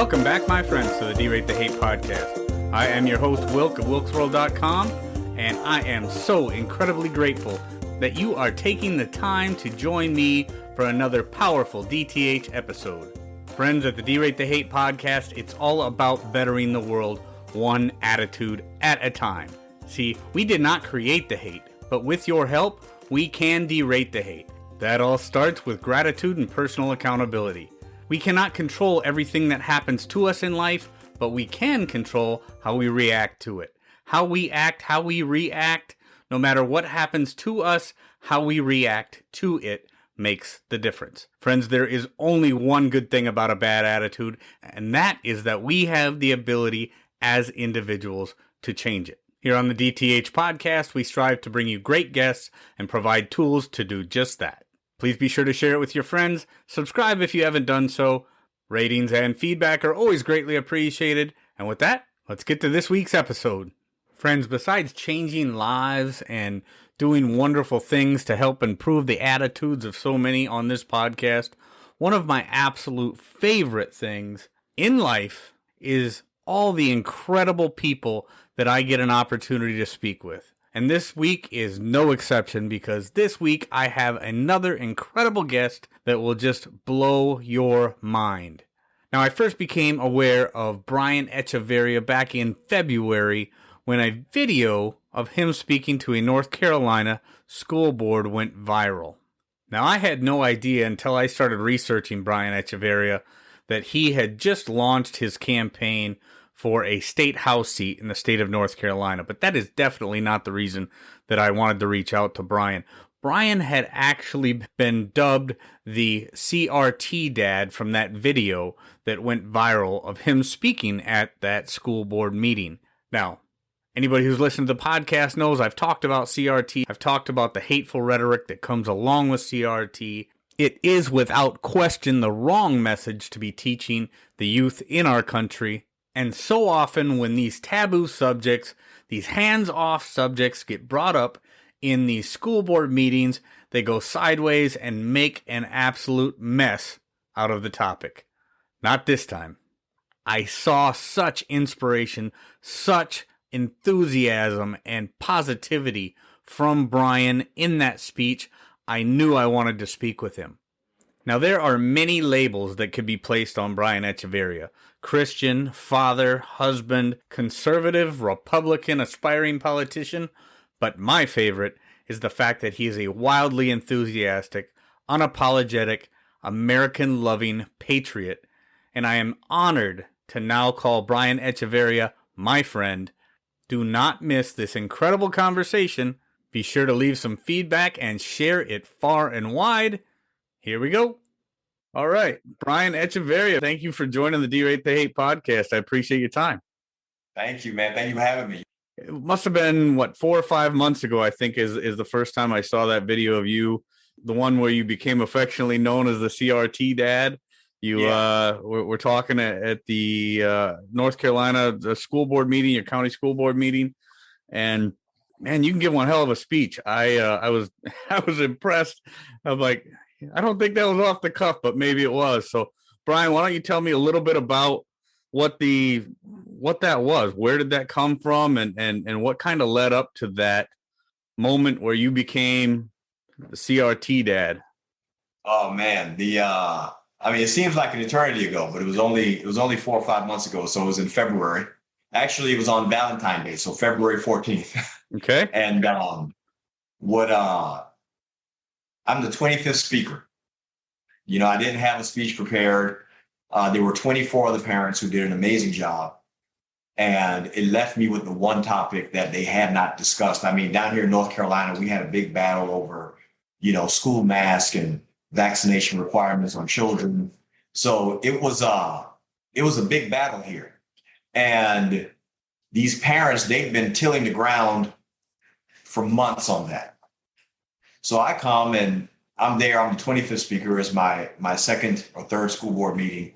Welcome back, my friends, to the D-Rate the Hate podcast. I am your host, Wilk of WilksWorld.com, and I am so incredibly grateful that you are taking the time to join me for another powerful DTH episode. Friends, at the D-Rate the Hate podcast, it's all about bettering the world one attitude at a time. See, we did not create the hate, but with your help, we can derate the hate. That all starts with gratitude and personal accountability. We cannot control everything that happens to us in life, but we can control how we react to it. How we act, how we react, no matter what happens to us, how we react to it makes the difference. Friends, there is only one good thing about a bad attitude, and that is that we have the ability as individuals to change it. Here on the DTH podcast, we strive to bring you great guests and provide tools to do just that. Please be sure to share it with your friends, subscribe if you haven't done so. Ratings and feedback are always greatly appreciated. And with that, let's get to this week's episode. Friends, besides changing lives and doing wonderful things to help improve the attitudes of so many on this podcast, one of my absolute favorite things in life is all the incredible people that I get an opportunity to speak with. And this week is no exception, because this week I have another incredible guest that will just blow your mind. Now, I first became aware of Brian Echevarria back in February when a video of him speaking to a North Carolina school board went viral. Now, I had no idea until I started researching Brian Echevarria that he had just launched his campaign for a state house seat in the state of North Carolina. But that is definitely not the reason that I wanted to reach out to Brian. Brian had actually been dubbed the CRT Dad from that video that went viral of him speaking at that school board meeting. Now, anybody who's listened to the podcast knows I've talked about CRT. I've talked about the hateful rhetoric that comes along with CRT. It is without question the wrong message to be teaching the youth in our country. And so often when these taboo subjects, these hands-off subjects get brought up in these school board meetings, they go sideways and make an absolute mess out of the topic. Not this time. I saw such inspiration, such enthusiasm and positivity from Brian in that speech. I knew I wanted to speak with him. Now, there are many labels that could be placed on Brian Echevarria. Christian, father, husband, conservative, Republican, aspiring politician. But my favorite is the fact that he is a wildly enthusiastic, unapologetic, American-loving patriot. And I am honored to now call Brian Echevarria my friend. Do not miss this incredible conversation. Be sure to leave some feedback and share it far and wide. Here we go. All right. Brian Echevarria, thank you for joining the D-Rate the Hate podcast. I appreciate your time. Thank you, man. Thank you for having me. It must have been, 4 or 5 months ago, I think, is the first time I saw that video of you, the one where you became affectionately known as the CRT Dad. We're talking at the North Carolina school board meeting, your county school board meeting. And, man, you can give one hell of a speech. I was impressed. I'm like, I don't think that was off the cuff, but maybe it was. So, Brian, why don't you tell me a little bit about what that was? Where did that come from, and what kind of led up to that moment where you became the CRT Dad? Oh man, it seems like an eternity ago, but it was only 4 or 5 months ago. So it was in February. Actually, it was on Valentine's Day, so February 14th. Okay. And I'm the 25th speaker. You know, I didn't have a speech prepared. There were 24 other parents who did an amazing job. And it left me with the one topic that they had not discussed. I mean, down here in North Carolina, we had a big battle over, school masks and vaccination requirements on children. So it was a big battle here. And these parents, they've been tilling the ground for months on that. So I come and I'm there. I'm the 25th speaker. It's my second or third school board meeting.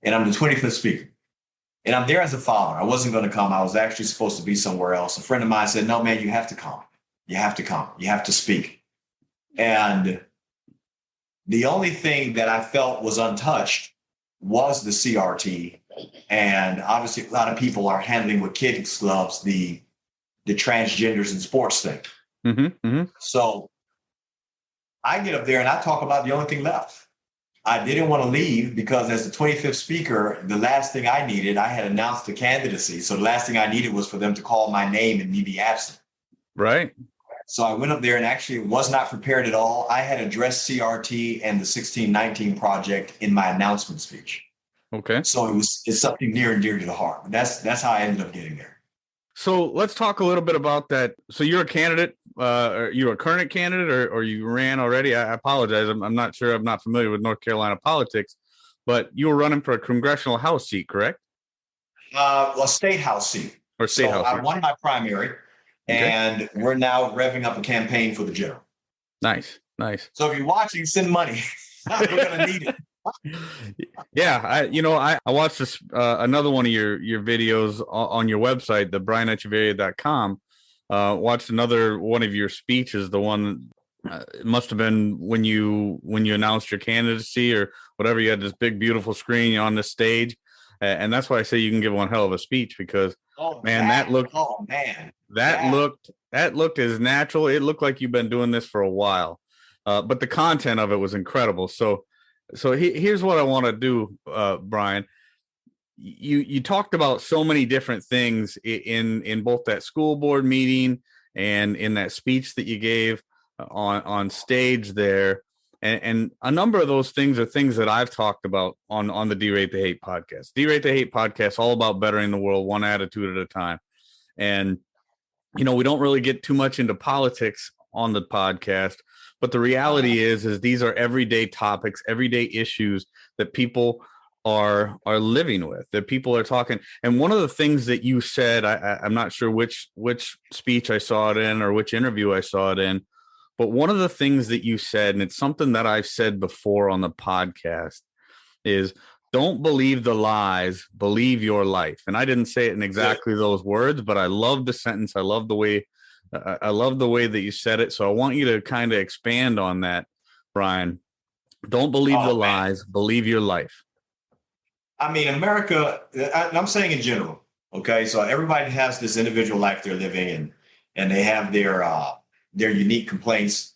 And I'm the 25th speaker. And I'm there as a father. I wasn't going to come. I was actually supposed to be somewhere else. A friend of mine said, no, man, you have to come. You have to come. You have to speak. And the only thing that I felt was untouched was the CRT And obviously, a lot of people are handling with kids gloves the transgenders in sports thing. So I get up there and I talk about the only thing left. I didn't want to leave because as the 25th speaker, the last thing I needed, I had announced the candidacy. So the last thing I needed was for them to call my name and me be absent. Right. So I went up there and actually was not prepared at all. I had addressed CRT and the 1619 project in my announcement speech. Okay. So it's something near and dear to the heart. That's how I ended up getting there. So let's talk a little bit about that. So you're a candidate, you're a current candidate, or you ran already? I apologize. I'm not sure. I'm not familiar with North Carolina politics, but you were running for a congressional House seat, correct? Well, state House seat. Or state House I seat. won my primary, and we're now revving up a campaign for the general. Nice. So if you're watching, send money. We're going to need it. Yeah, I watched this another one of your videos on your website, the BrianEchevarria.com. Watched another one of your speeches, the one it must have been when you announced your candidacy or whatever. You had this big beautiful screen on the stage, and that's why I say you can give one hell of a speech because that looked as natural. It looked like you've been doing this for a while, but the content of it was incredible. So here's what I want to do, Brian. You talked about so many different things in both that school board meeting and in that speech that you gave on stage there, and a number of those things are things that I've talked about on the Derate the Hate podcast. Derate the Hate podcast, all about bettering the world one attitude at a time. And we don't really get too much into politics on the podcast. But the reality is these are everyday topics, everyday issues that people are living with, that people are talking. And one of the things that you said, I'm not sure which speech I saw it in or which interview I saw it in, but one of the things that you said, and it's something that I've said before on the podcast, is don't believe the lies, believe your life. And I didn't say it in exactly those words, but I love the sentence. I love the way that you said it. So I want you to kind of expand on that, Brian. Don't believe the lies, believe your life. I mean, America, I'm saying in general, okay? So everybody has this individual life they're living in, and they have their unique complaints.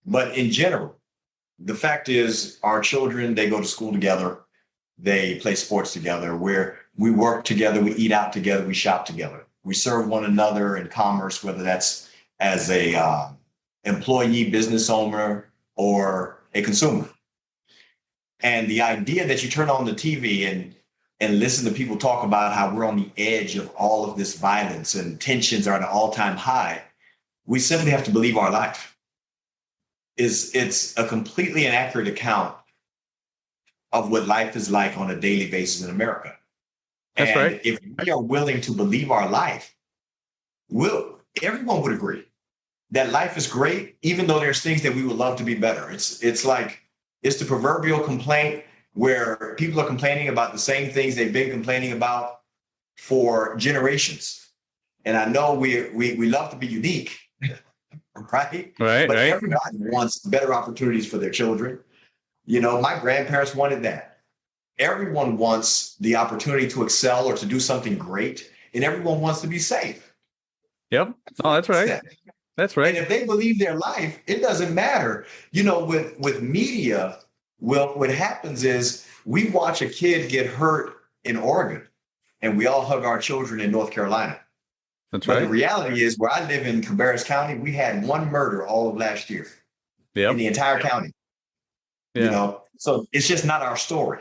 But in general, the fact is our children, they go to school together, they play sports together, where we work together, we eat out together, we shop together. We serve one another in commerce, whether that's as a employee, business owner, or a consumer. And the idea that you turn on the TV and listen to people talk about how we're on the edge of all of this violence and tensions are at an all-time high, we simply have to believe our life. It's a completely inaccurate account of what life is like on a daily basis in America. That's and right. If we are willing to believe our life, everyone would agree that life is great, even though there's things that we would love to be better. It's the proverbial complaint where people are complaining about the same things they've been complaining about for generations. And I know we love to be unique, right? Right. But everybody wants better opportunities for their children. My grandparents wanted that. Everyone wants the opportunity to excel or to do something great, and everyone wants to be safe. Yep. Oh, that's right. That's right. And if they believe their life, it doesn't matter. With media, what happens is we watch a kid get hurt in Oregon, and we all hug our children in North Carolina. That's right. But the reality is where I live in Cabarrus County, we had one murder all of last year in the entire county. Yeah. So it's just not our story.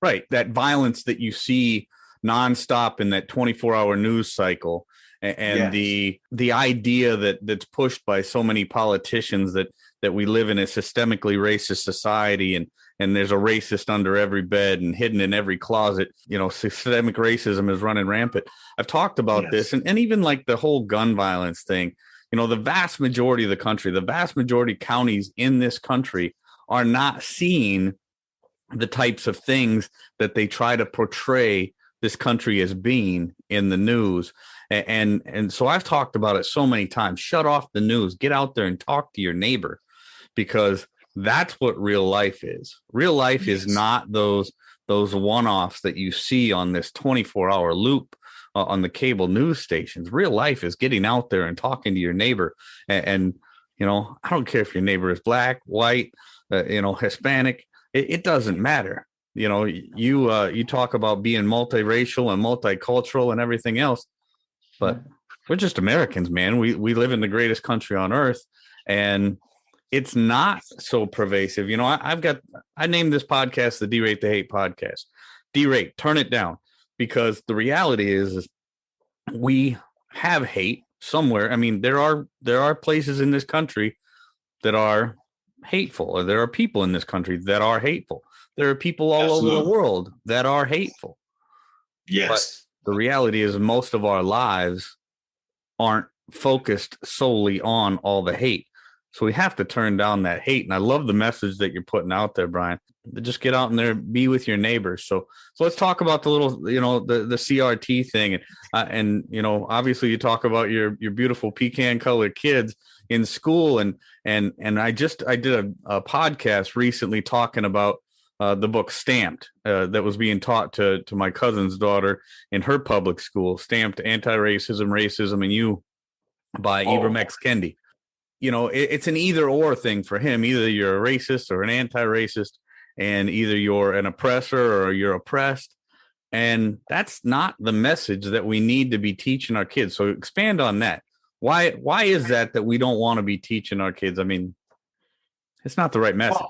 Right. That violence that you see nonstop in that 24-hour news cycle, and the idea that's pushed by so many politicians that we live in a systemically racist society, and there's a racist under every bed and hidden in every closet. Systemic racism is running rampant. I've talked about this, and even like the whole gun violence thing. The vast majority of the country, the vast majority of counties in this country are not seeing the types of things that they try to portray this country as being in the news. And so I've talked about it so many times. Shut off the news, get out there and talk to your neighbor, because that's what real life is. Real life is not those those one-offs that you see on this 24-hour loop on the cable news stations. Real life is getting out there and talking to your neighbor. And you know, I don't care if your neighbor is black, white, Hispanic. It doesn't matter. You know, you talk about being multiracial and multicultural and everything else, but we're just Americans, man. We live in the greatest country on earth, and it's not so pervasive. You know, I named this podcast the Derate the Hate podcast. Derate, turn it down, because the reality is we have hate somewhere. I mean, there are places in this country that are hateful, or there are people in this country that are hateful. There are people all over the world that are hateful. Yes. But the reality is most of our lives aren't focused solely on all the hate. So we have to turn down that hate. And I love the message that you're putting out there, Brian. Just get out in there, be with your neighbors. So let's talk about the little, the CRT thing. And obviously you talk about your beautiful pecan colored kids in school. And I did a podcast recently talking about the book Stamped that was being taught to my cousin's daughter in her public school, Stamped: Anti-Racism, Racism, and You by Ibram X. Kendi. You know, it's an either or thing for him. Either you're a racist or an anti-racist, and either you're an oppressor or you're oppressed. And that's not the message that we need to be teaching our kids. So expand on that. Why is that we don't want to be teaching our kids? I mean, it's not the right message.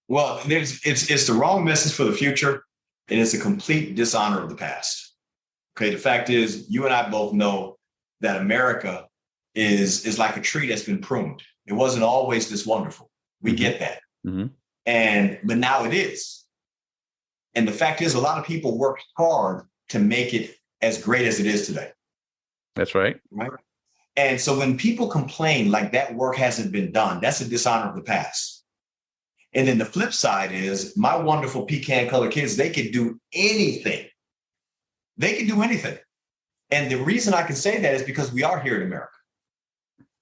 Well, it's the wrong message for the future, and it's a complete dishonor of the past. Okay, the fact is, you and I both know that America is like a tree that's been pruned. It wasn't always this wonderful. We get that. Mm-hmm. But now it is. And the fact is, a lot of people worked hard to make it as great as it is today. That's right. Right. And so when people complain like that work hasn't been done, that's a dishonor of the past. And then the flip side is, my wonderful pecan colored kids, they could do anything. They can do anything. And the reason I can say that is because we are here in America.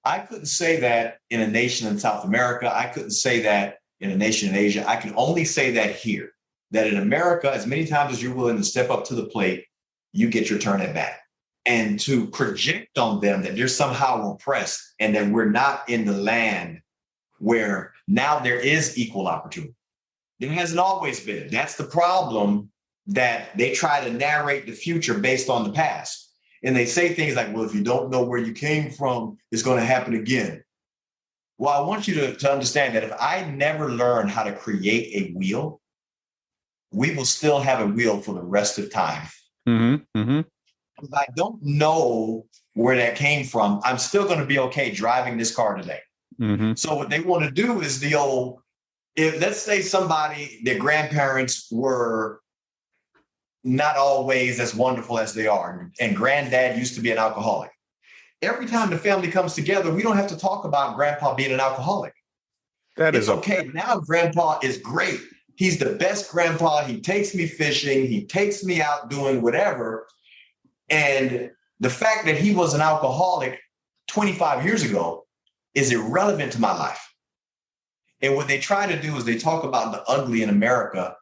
I couldn't say that in a nation in South America. I couldn't say that in a nation in Asia. I can only say that here, that in America, as many times as you're willing to step up to the plate, you get your turn at bat. And to project on them that they're somehow oppressed and that we're not in the land where now there is equal opportunity. There hasn't always been. That's the problem, that they try to narrate the future based on the past. And they say things like, well, if you don't know where you came from, it's going to happen again. Well, I want you to understand that if I never learn how to create a wheel, we will still have a wheel for the rest of time. Mm-hmm. Mm-hmm. If I don't know where that came from, I'm still going to be okay driving this car today. Mm-hmm. So what they want to do is if let's say somebody, their grandparents were not always as wonderful as they are, and granddad used to be an alcoholic. Every time the family comes together, we don't have to talk about grandpa being an alcoholic. It's okay. Now grandpa is great. He's the best grandpa. He takes me fishing. He takes me out doing whatever. And the fact that he was an alcoholic 25 years ago is irrelevant to my life. And what they try to do is they talk about the ugly in America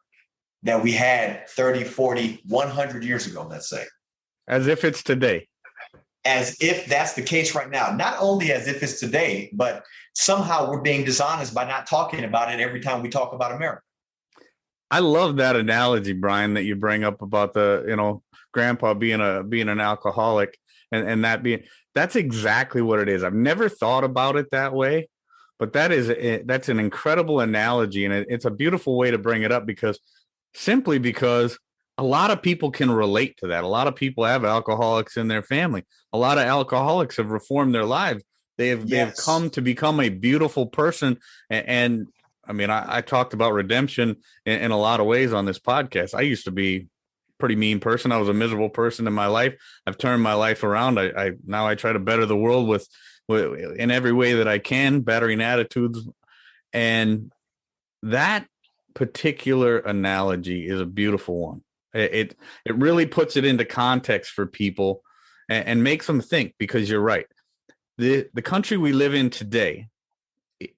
that we had 30, 40, 100 years ago, let's say. As if it's today. As if that's the case right now. Not only as if it's today, but somehow we're being dishonest by not talking about it every time we talk about America. I love that analogy, Brian, that you bring up about grandpa being an alcoholic and that's exactly what it is. I've never thought about it that way, but that's an incredible analogy. And it's a beautiful way to bring it up because a lot of people can relate to that. A lot of people have alcoholics in their family. A lot of alcoholics have reformed their lives. They have come to become a beautiful person. And I mean, I talked about redemption in a lot of ways on this podcast. I used to be a pretty mean person. I was a miserable person in my life. I've turned my life around. Now I try to better the world with in every way that I can, bettering attitudes. And that particular analogy is a beautiful one. It really puts it into context for people and makes them think, because you're right. The country we live in today,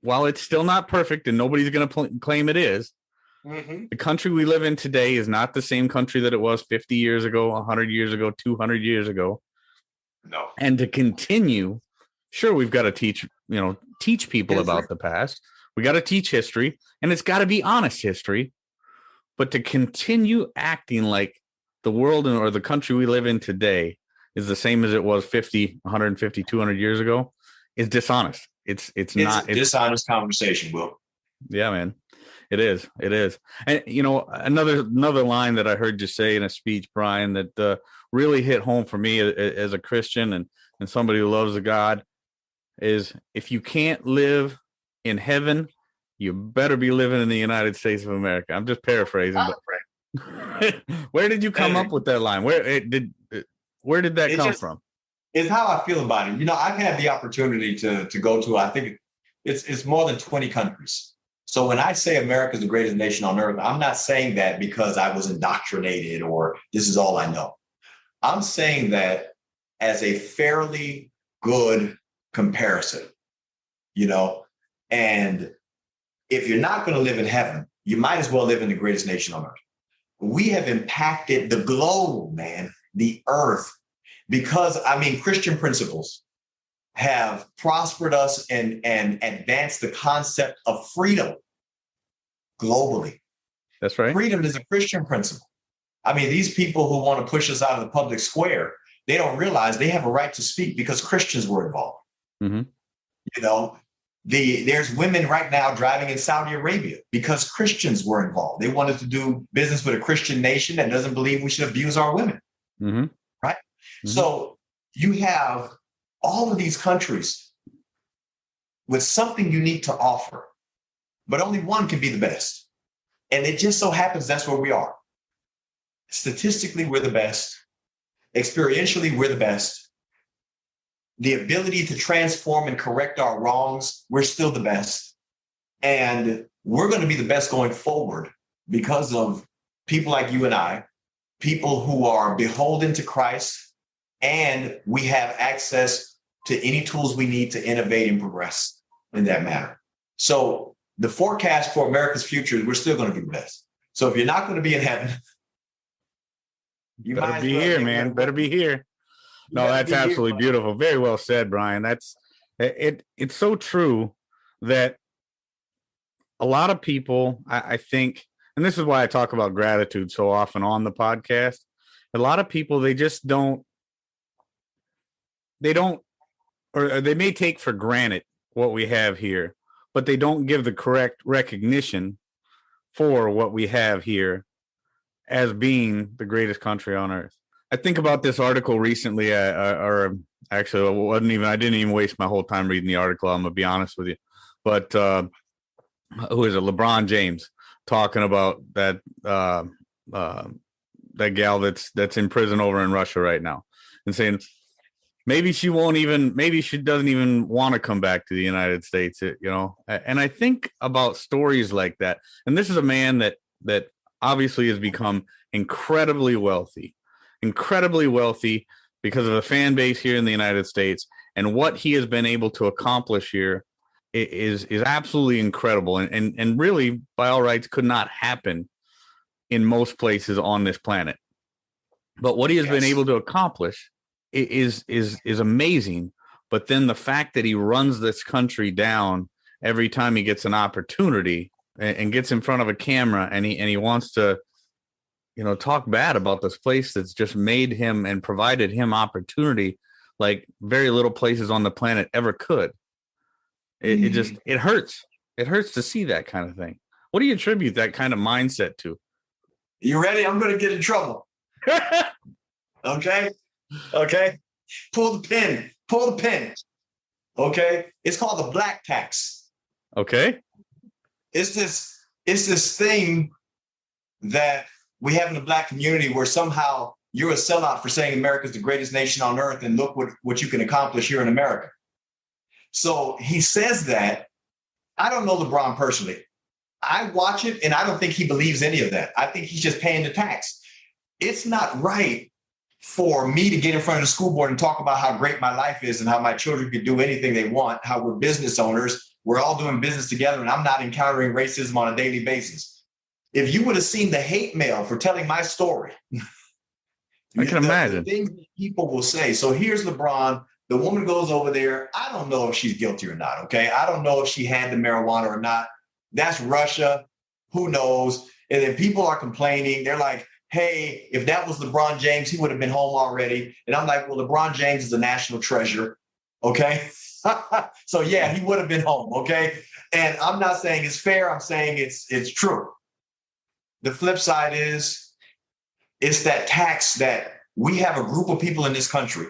while it's still not perfect and nobody's going to claim it is, Mm-hmm. The country we live in today is not the same country that it was 50 years ago, 100 years ago, 200 years ago. No. And to continue, sure, we've got to teach people about the past. We got to teach history, and it's got to be honest history. But to continue acting like the world or the country we live in today is the same as it was 50, 150, 200 years ago is dishonest. It's not a dishonest conversation, Will. Yeah, man. It is. And, another line that I heard you say in a speech, Brian, that really hit home for me as a Christian and somebody who loves the God is, if you can't live in heaven, you better be living in the United States of America. I'm just paraphrasing. But where did you come up with that line? Where did that come from? It's how I feel about it. I've had the opportunity to go to, I think it's more than 20 countries. So when I say America is the greatest nation on earth, I'm not saying that because I was indoctrinated or this is all I know. I'm saying that as a fairly good comparison, and if you're not going to live in heaven, you might as well live in the greatest nation on earth. We have impacted the globe, man, the earth, because Christian principles have prospered us and advanced the concept of freedom globally. That's right. Freedom is a Christian principle. These people who want to push us out of the public square, they don't realize they have a right to speak because Christians were involved. Mm-hmm. There's women right now driving in Saudi Arabia because Christians were involved. They wanted to do business with a Christian nation that doesn't believe we should abuse our women. Mm-hmm. Right? Mm-hmm. So you have all of these countries with something unique to offer, but only one can be the best. And it just so happens that's where we are. Statistically, we're the best. Experientially, we're the best. The ability to transform and correct our wrongs, we're still the best. And we're going to be the best going forward because of people like you and I, people who are beholden to Christ, and we have access to any tools we need to innovate and progress in that manner. So the forecast for America's future, we're still going to be the best. So if you're not going to be in heaven, you better be here, man. Better be here. No, that's absolutely beautiful. Very well said, Brian. That's it. It's so true that a lot of people, I think, and this is why I talk about gratitude so often on the podcast. A lot of people, they may take for granted what we have here, but they don't give the correct recognition for what we have here as being the greatest country on earth. I think about this article recently, or actually, I didn't even waste my whole time reading the article. I'm gonna be honest with you, but who is it? LeBron James talking about that gal that's in prison over in Russia right now, and saying maybe she doesn't even want to come back to the United States, And I think about stories like that, and this is a man that obviously has become incredibly wealthy because of the fan base here in the United States, and what he has been able to accomplish here is absolutely incredible, and really, by all rights, could not happen in most places on this planet. But what he has been able to accomplish is amazing. But then the fact that he runs this country down every time he gets an opportunity and gets in front of a camera and he wants to, talk bad about this place that's just made him and provided him opportunity like very little places on the planet ever could. It hurts. It hurts to see that kind of thing. What do you attribute that kind of mindset to? You ready? I'm going to get in trouble. Okay. Pull the pin. Okay. It's called the black tax. Okay. It's this thing that we have in the black community where somehow you're a sellout for saying America's the greatest nation on earth and look what you can accomplish here in America. So he says that. I don't know LeBron personally. I watch it and I don't think he believes any of that. I think he's just paying the tax. It's not right for me to get in front of the school board and talk about how great my life is and how my children can do anything they want, how we're business owners, we're all doing business together, and I'm not encountering racism on a daily basis. If you would have seen the hate mail for telling my story, I can imagine the things that people will say. So here's LeBron. The woman goes over there. I don't know if she's guilty or not. Okay. I don't know if she had the marijuana or not. That's Russia. Who knows? And then people are complaining. They're like, hey, if that was LeBron James, he would have been home already. And I'm like, well, LeBron James is a national treasure. Okay. So yeah, he would have been home. Okay. And I'm not saying it's fair. I'm saying it's true. The flip side is it's that tax that we have a group of people in this country,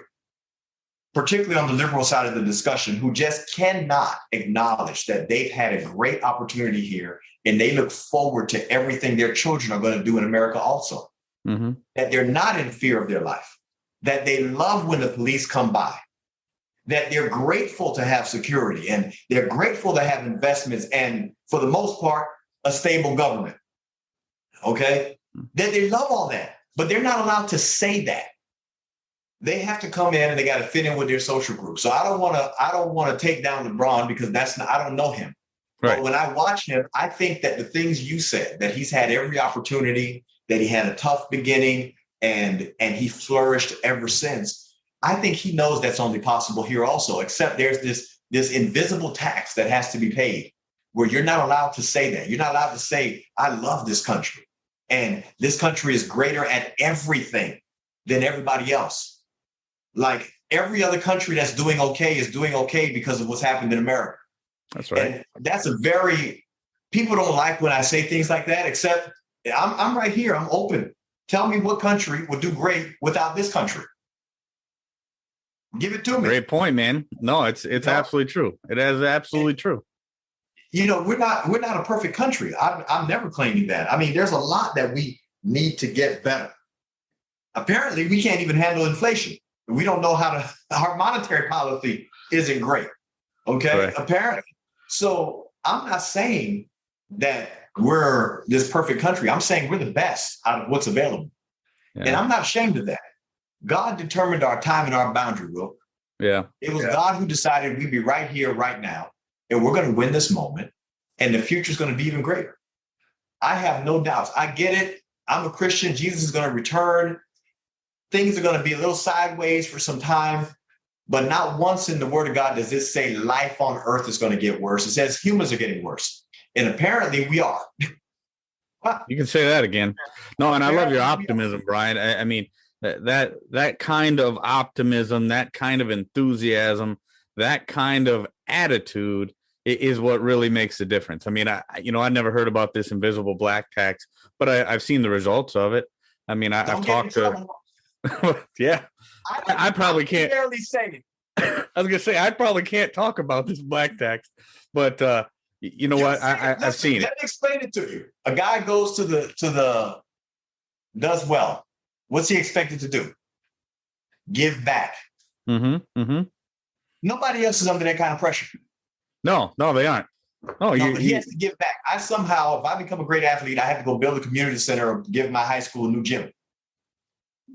particularly on the liberal side of the discussion, who just cannot acknowledge that they've had a great opportunity here and they look forward to everything their children are going to do in America also. Mm-hmm. That they're not in fear of their life, that they love when the police come by, that they're grateful to have security and they're grateful to have investments and, for the most part, a stable government. Okay? That they love all that, but they're not allowed to say that. They have to come in and they got to fit in with their social group. So I don't want to take down LeBron because I don't know him. Right. But when I watch him, I think that the things you said, that he's had every opportunity, that he had a tough beginning and he flourished ever since. I think he knows that's only possible here also, except there's this invisible tax that has to be paid where you're not allowed to say that. You're not allowed to say, I love this country and this country is greater at everything than everybody else. Like every other country that's doing okay is doing okay because of what's happened in America. That's right. And that's people don't like when I say things like that, except I'm right here. I'm open. Tell me what country would do great without this country. Give it to me. Great point, man. No, it's absolutely true. It is absolutely true. You know, we're not a perfect country. I'm never claiming that. I mean, there's a lot that we need to get better. Apparently, we can't even handle inflation. We don't know our monetary policy isn't great. Okay. Right. Apparently. So I'm not saying that we're this perfect country. I'm saying we're the best out of what's available. Yeah. And I'm not ashamed of that. God determined our time and our boundary, Will. Yeah. It was God who decided we'd be right here, right now. And we're going to win this moment. And the future is going to be even greater. I have no doubts. I get it. I'm a Christian. Jesus is going to return. Things are going to be a little sideways for some time. But not once in the Word of God does it say life on earth is going to get worse. It says humans are getting worse. And apparently we are. You can say that again. No, and I love your optimism, Brian. I mean, that kind of optimism, that kind of enthusiasm, that kind of attitude is what really makes the difference. I mean, I never heard about this invisible black tax, but I've seen the results of it. I mean, I've talked to. Yeah, I probably can't. Barely say it. I was gonna say I probably can't talk about this black tax, but you know what? I've seen it. Let me explain it to you. A guy goes to the does well. What's he expected to do? Give back. Mm-hmm. Mm-hmm. Nobody else is under that kind of pressure. No, they aren't. Oh, no, he has to give back. If I become a great athlete, I have to go build a community center or give my high school a new gym.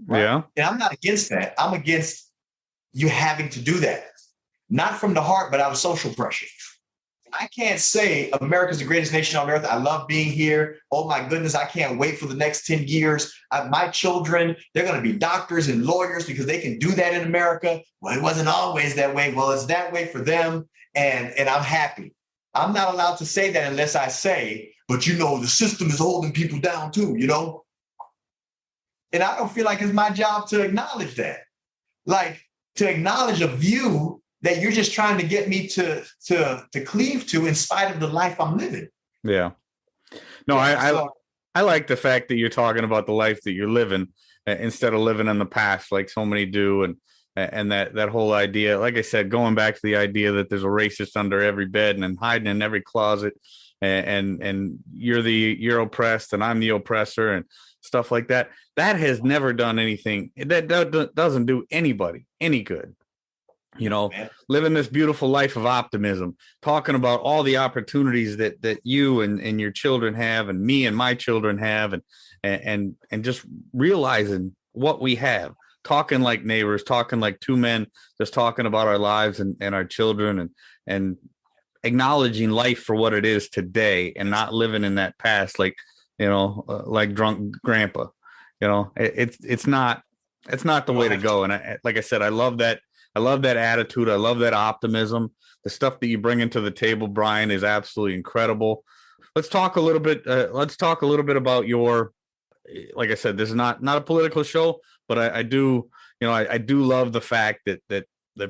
Right? Yeah. And I'm not against that. I'm against you having to do that. Not from the heart, but out of social pressure. I can't say America's the greatest nation on earth. I love being here. Oh my goodness, I can't wait for the next 10 years. My children, they're going to be doctors and lawyers because they can do that in America. Well, it wasn't always that way. Well, it's that way for them. And I'm happy. I'm not allowed to say that unless I say, but the system is holding people down too, And I don't feel like it's my job to acknowledge that. Like to acknowledge a view that you're just trying to get me to cleave to in spite of the life I'm living. Yeah. No, I like the fact that you're talking about the life that you're living instead of living in the past like so many do. And that whole idea, like I said, going back to the idea that there's a racist under every bed and hiding in every closet and you're oppressed and I'm the oppressor and stuff like that. That has never done anything. That doesn't do anybody any good. Living this beautiful life of optimism, talking about all the opportunities that you and your children have and me and my children have and just realizing what we have, talking like neighbors, talking like two men, just talking about our lives and our children and acknowledging life for what it is today and not living in that past. Like like drunk grandpa. It's not the way to go. And like I said, I love that. I love that attitude. I love that optimism. The stuff that you bring into the table, Brian, is absolutely incredible. Let's talk a little bit. Let's talk a little bit about your. Like I said, this is not a political show, but I do. I do love the fact that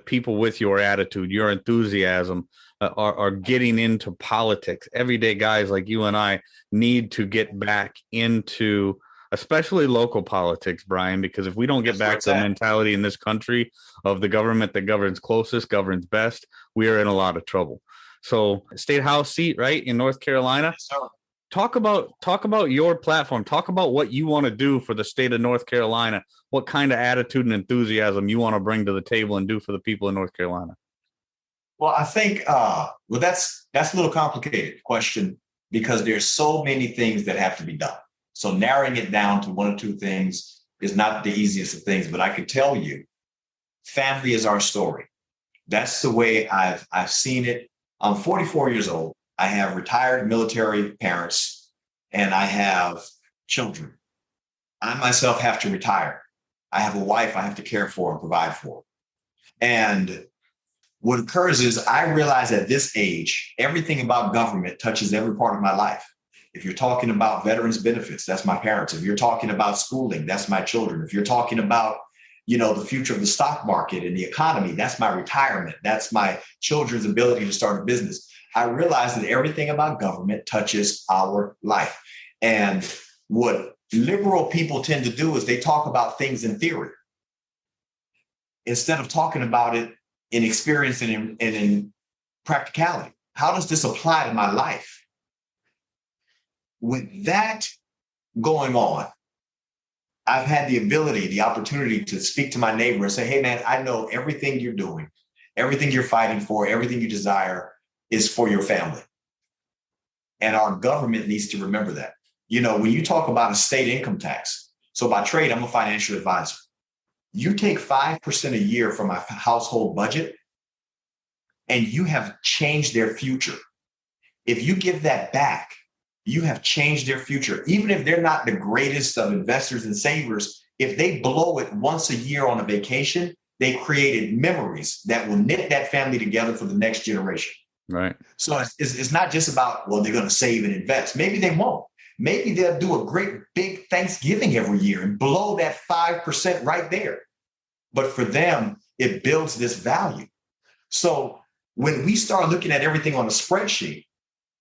people with your attitude, your enthusiasm, are getting into politics. Everyday guys like you and I need to get back into, especially local politics, Brian, because if we don't get back to the mentality in this country of the government that governs closest, governs best, we are in a lot of trouble. So state house seat, right, in North Carolina. Yes, sir. Talk about your platform. Talk about what you want to do for the state of North Carolina, what kind of attitude and enthusiasm you want to bring to the table and do for the people in North Carolina. Well, I think, that's a little complicated question because there's so many things that have to be done. So narrowing it down to one or two things is not the easiest of things, but I can tell you, family is our story. That's the way I've seen it. I'm 44 years old. I have retired military parents and I have children. I myself have to retire. I have a wife I have to care for and provide for. And what occurs is I realize at this age, everything about government touches every part of my life. If you're talking about veterans benefits, that's my parents. If you're talking about schooling, that's my children. If you're talking about, the future of the stock market and the economy, that's my retirement. That's my children's ability to start a business. I realize that everything about government touches our life. And what liberal people tend to do is they talk about things in theory instead of talking about it in experience and in practicality. How does this apply to my life? With that going on, I've had the opportunity to speak to my neighbor and say, hey, man, I know everything you're doing, everything you're fighting for, everything you desire is for your family. And our government needs to remember that. When you talk about a state income tax, so by trade, I'm a financial advisor. You take 5% a year from my household budget and you have changed their future. If you give that back, you have changed their future. Even if they're not the greatest of investors and savers, if they blow it once a year on a vacation, they created memories that will knit that family together for the next generation. Right. So it's not just about, well, they're going to save and invest. Maybe they won't. Maybe they'll do a great big Thanksgiving every year and blow that 5% right there. But for them, it builds this value. So when we start looking at everything on a spreadsheet,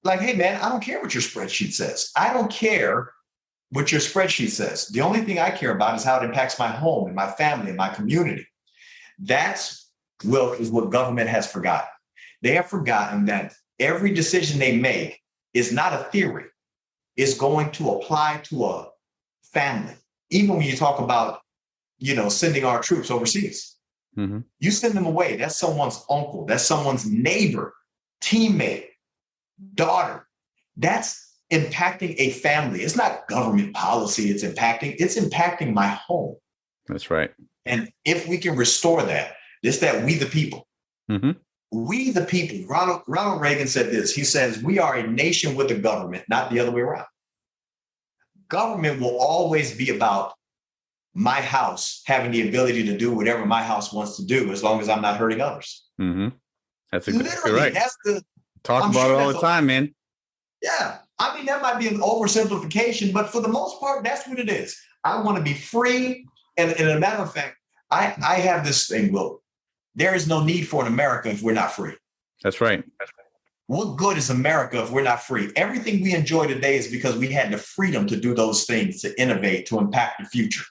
like, hey, man, I don't care what your spreadsheet says. I don't care what your spreadsheet says. The only thing I care about is how it impacts my home and my family and my community. That's what government has forgotten. They have forgotten that every decision they make is not a theory. It's going to apply to a family. Even when you talk about, sending our troops overseas, you send them away. That's someone's uncle. That's someone's neighbor, teammate, daughter. That's impacting a family. It's not government policy it's impacting my home. That's right. And if we can restore that, it's that we the people. We the people. Ronald Reagan said this. He says, we are a nation with a government, not the other way around. Government will always be about my house having the ability to do whatever my house wants to do as long as I'm not hurting others. That's exactly Literally, right. That's Talk about it all the time, man. Yeah. I mean, that might be an oversimplification, but for the most part, that's what it is. I want to be free. And as a matter of fact, I have this thing, Will. There is no need for an America if we're not free. That's right. What good is America if we're not free? Everything we enjoy today is because we had the freedom to do those things, to innovate, to impact the future.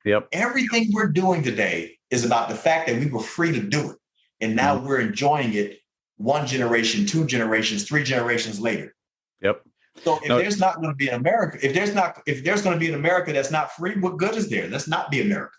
Yep. Everything we're doing today is about the fact that we were free to do it. And now we're enjoying it one generation, two generations, three generations later. Yep. So if there's not going to be an America, if there's going to be an America that's not free, what good is there? Let's not be America.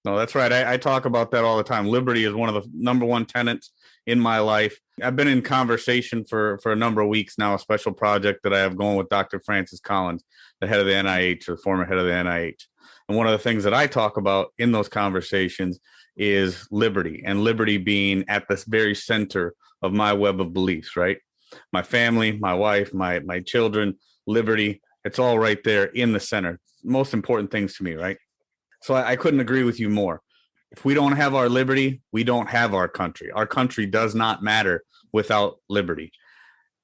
No, that's right. I talk about that all the time. Liberty is one of the number one tenets in my life. I've been in conversation for a number of weeks now, a special project that I have going with Dr. Francis Collins, the head of the NIH, or the former head of the NIH. And one of the things that I talk about in those conversations is liberty, and liberty being at the very center of my web of beliefs, right? My family, my wife, my children, liberty. It's all right there in the center. Most important things to me, right? So I couldn't agree with you more. If we don't have our liberty, we don't have our country. Our country does not matter without liberty.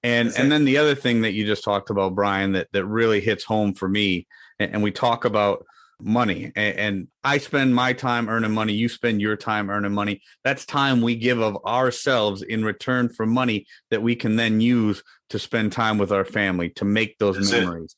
And then the other thing that you just talked about, Brian, that really hits home for me, and we talk about money, and I spend my time earning money. You spend your time earning money. That's time we give of ourselves in return for money that we can then use to spend time with our family, to make those memories,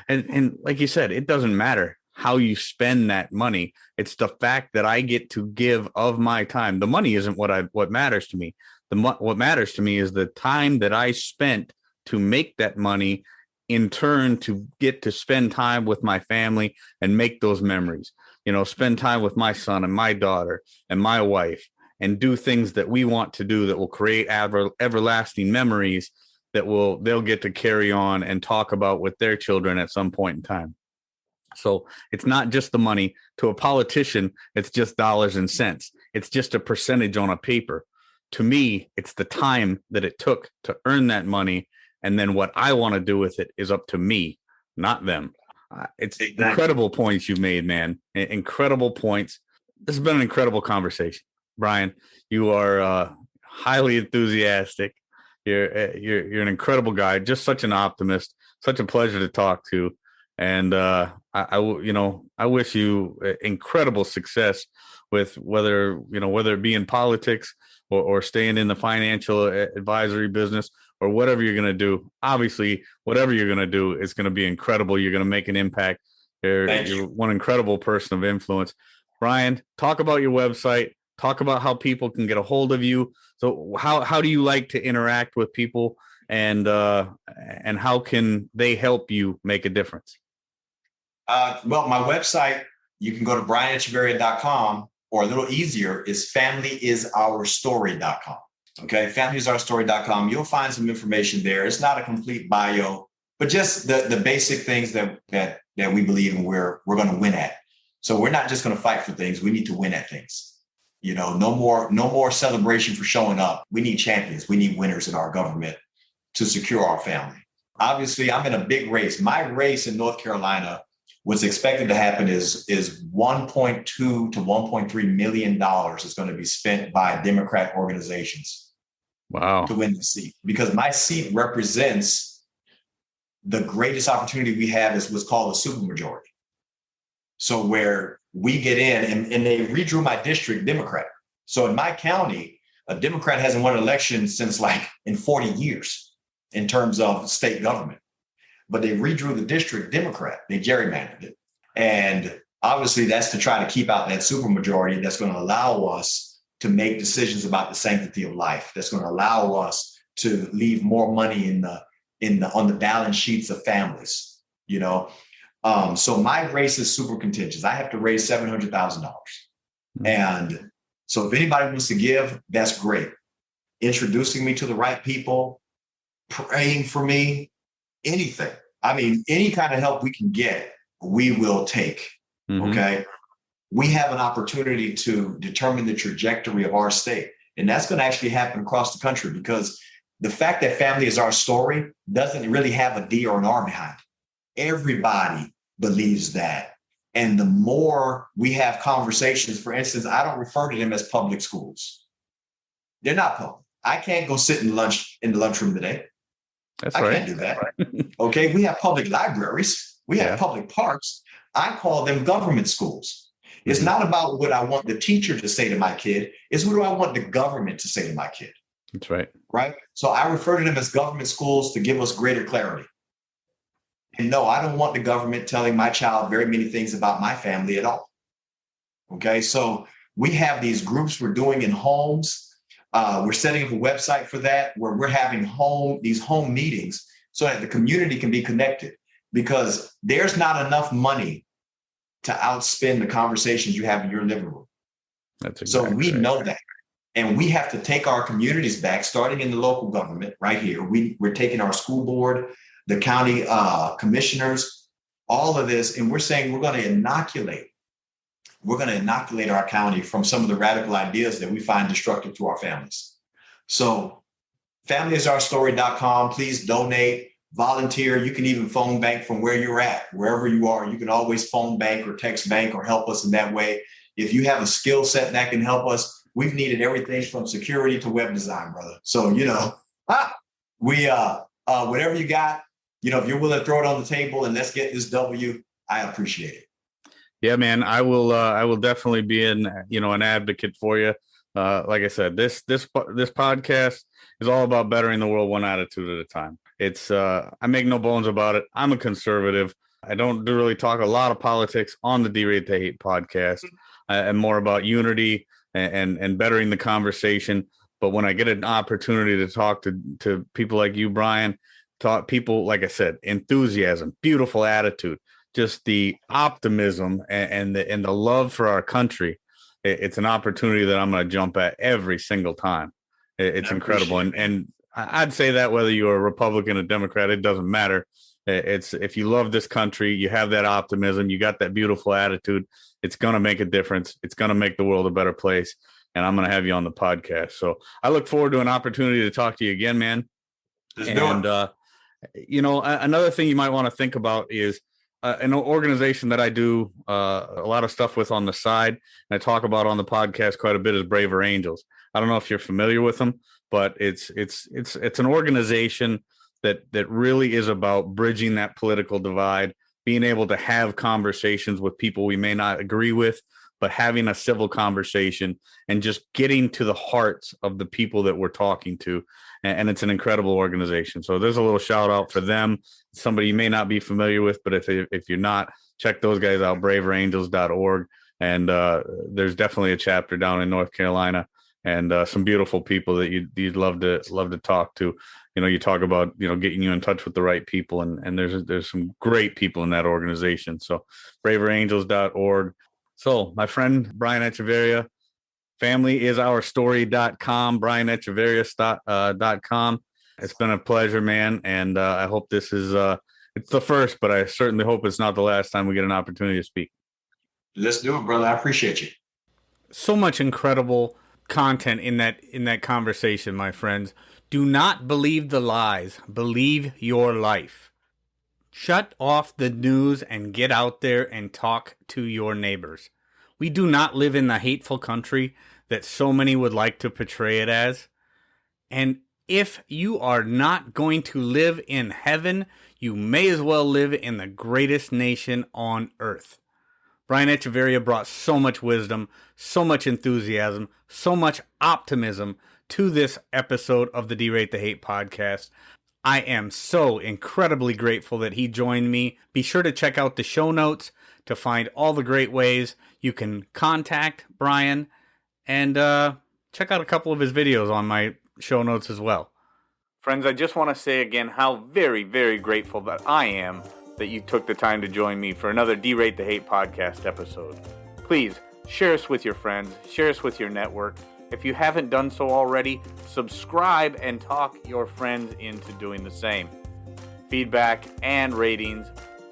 and like you said, it doesn't matter how you spend that money. It's the fact that I get to give of my time. The money isn't what matters to me. What matters to me is the time that I spent to make that money, in turn to get to spend time with my family and make those memories, spend time with my son and my daughter and my wife, and do things that we want to do that will create everlasting memories that they'll get to carry on and talk about with their children at some point in time. So it's not just the money. To a politician, it's just dollars and cents. It's just a percentage on a paper. To me, it's the time that it took to earn that money. And then what I want to do with it is up to me, not them. It's exactly. Incredible points you've made, man. Incredible points. This has been an incredible conversation. Brian, you are highly enthusiastic. You're an incredible guy, just such an optimist, such a pleasure to talk to. And I wish you incredible success with whether it be in politics or staying in the financial advisory business or whatever you're going to do. Obviously, whatever you're going to do is going to be incredible. You're going to make an impact. You're one incredible person of influence. Brian, talk about your website. Talk about how people can get a hold of you. So how do you like to interact with people, and how can they help you make a difference? Well, my website, you can go to brianechevarria.com, or a little easier is familyisourstory.com. Okay, familyisourstory.com. You'll find some information there. It's not a complete bio, but just the basic things that we believe in we're going to win at. So we're not just going to fight for things. We need to win at things. No more celebration for showing up. We need champions. We need winners in our government to secure our family. Obviously, I'm in a big race. My race in North Carolina, what's expected to happen is $1.2 to $1.3 million is going to be spent by Democrat organizations. Wow. To win the seat, because my seat represents the greatest opportunity we have is what's called a supermajority. So where we get in, and they redrew my district Democrat. So in my county, a Democrat hasn't won an election since in 40 years in terms of state government. But they redrew the district Democrat. They gerrymandered it. And obviously that's to try to keep out that supermajority that's going to allow us to make decisions about the sanctity of life. That's going to allow us to leave more money on the balance sheets of families, So my race is super contentious. I have to raise $700,000. Mm-hmm. And so if anybody wants to give, that's great. Introducing me to the right people, praying for me, anything. I mean, any kind of help we can get, we will take. Mm-hmm. Okay. We have an opportunity to determine the trajectory of our state. And that's going to actually happen across the country, because the fact that family is our story doesn't really have a D or an R behind it. Everybody believes that. And the more we have conversations, for instance, I don't refer to them as public schools. They're not public. I can't go sit in the lunchroom today. That's right. I can't do that. Okay. We have public libraries. We have public parks. I call them government schools. It's not about what I want the teacher to say to my kid. It's what do I want the government to say to my kid. That's right. Right. So I refer to them as government schools to give us greater clarity. And no, I don't want the government telling my child very many things about my family at all. Okay. So we have these groups we're doing in homes. We're setting up a website for that, where we're having these home meetings so that the community can be connected, because there's not enough money to outspend the conversations you have in your living room. That's exactly so we know that. And we have to take our communities back, starting in the local government right here. We're taking our school board, the county commissioners, all of this, and we're saying we're going to inoculate our county from some of the radical ideas that we find destructive to our families. So familyisourstory.com, please donate. volunteer. You can even phone bank from where you're at, wherever you are. You can always phone bank or text bank or help us in that way. If you have a skill set that can help us, we've needed everything from security to web design, brother. So, whatever you got, if you're willing to throw it on the table and let's get this W, I appreciate it. Yeah, man, I will definitely be an advocate for you. Like I said, this podcast is all about bettering the world one attitude at a time. It's I make no bones about it. I'm a conservative. I don't really talk a lot of politics on the Derate the Hate podcast. I'm more about unity and bettering the conversation. But when I get an opportunity to talk to people like you, Brian, talk people, like I said, enthusiasm, beautiful attitude, just the optimism and the love for our country. It's an opportunity that I'm going to jump at every single time. It's incredible. And I'd say that whether you're a Republican or Democrat, it doesn't matter. It's if you love this country, you have that optimism, you got that beautiful attitude, it's going to make a difference. It's going to make the world a better place. And I'm going to have you on the podcast. So I look forward to an opportunity to talk to you again, man. Another thing you might want to think about is an organization that I do a lot of stuff with on the side, and I talk about on the podcast quite a bit, is Braver Angels. I don't know if you're familiar with them, but it's an organization that really is about bridging that political divide, being able to have conversations with people we may not agree with, but having a civil conversation and just getting to the hearts of the people that we're talking to. And it's an incredible organization. So there's a little shout out for them. Somebody you may not be familiar with, but if you're not, check those guys out, braverangels.org. And there's definitely a chapter down in North Carolina, and some beautiful people that you'd love to talk to. You talk about, getting you in touch with the right people, and there's some great people in that organization. So braverangels.org. So my friend, Brian Echevarria, familyisourstory.com, brianechevarria.com. It's been a pleasure, man. And I hope this is, it's the first, but I certainly hope it's not the last time we get an opportunity to speak. Let's do it, brother. I appreciate you. So much incredible content in that conversation, my friends. Do not believe the lies. Believe your life. Shut off the news and get out there and talk to your neighbors. We do not live in the hateful country that so many would like to portray it as. And if you are not going to live in heaven, you may as well live in the greatest nation on earth. Brian Echevarria brought so much wisdom, so much enthusiasm, so much optimism to this episode of the Derate the Hate podcast. I am so incredibly grateful that he joined me. Be sure to check out the show notes to find all the great ways you can contact Brian, and check out a couple of his videos on my show notes as well. Friends, I just want to say again how very, very grateful that I am that you took the time to join me for another Derate the Hate podcast episode. Please share us with your friends, share us with your network. If you haven't done so already, subscribe and talk your friends into doing the same. Feedback and ratings,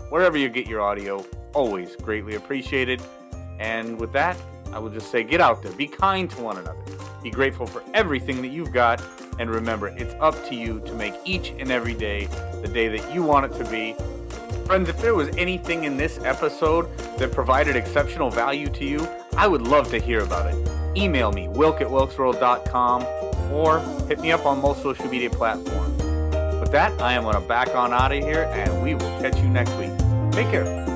wherever you get your audio, always greatly appreciated. And with that, I will just say, get out there, be kind to one another, be grateful for everything that you've got, and remember, it's up to you to make each and every day the day that you want it to be. Friends, if there was anything in this episode that provided exceptional value to you, I would love to hear about it. Email me, wilk@wilksworld.com, or hit me up on most social media platforms. With that, I am going to back on out of here, and we will catch you next week. Take care.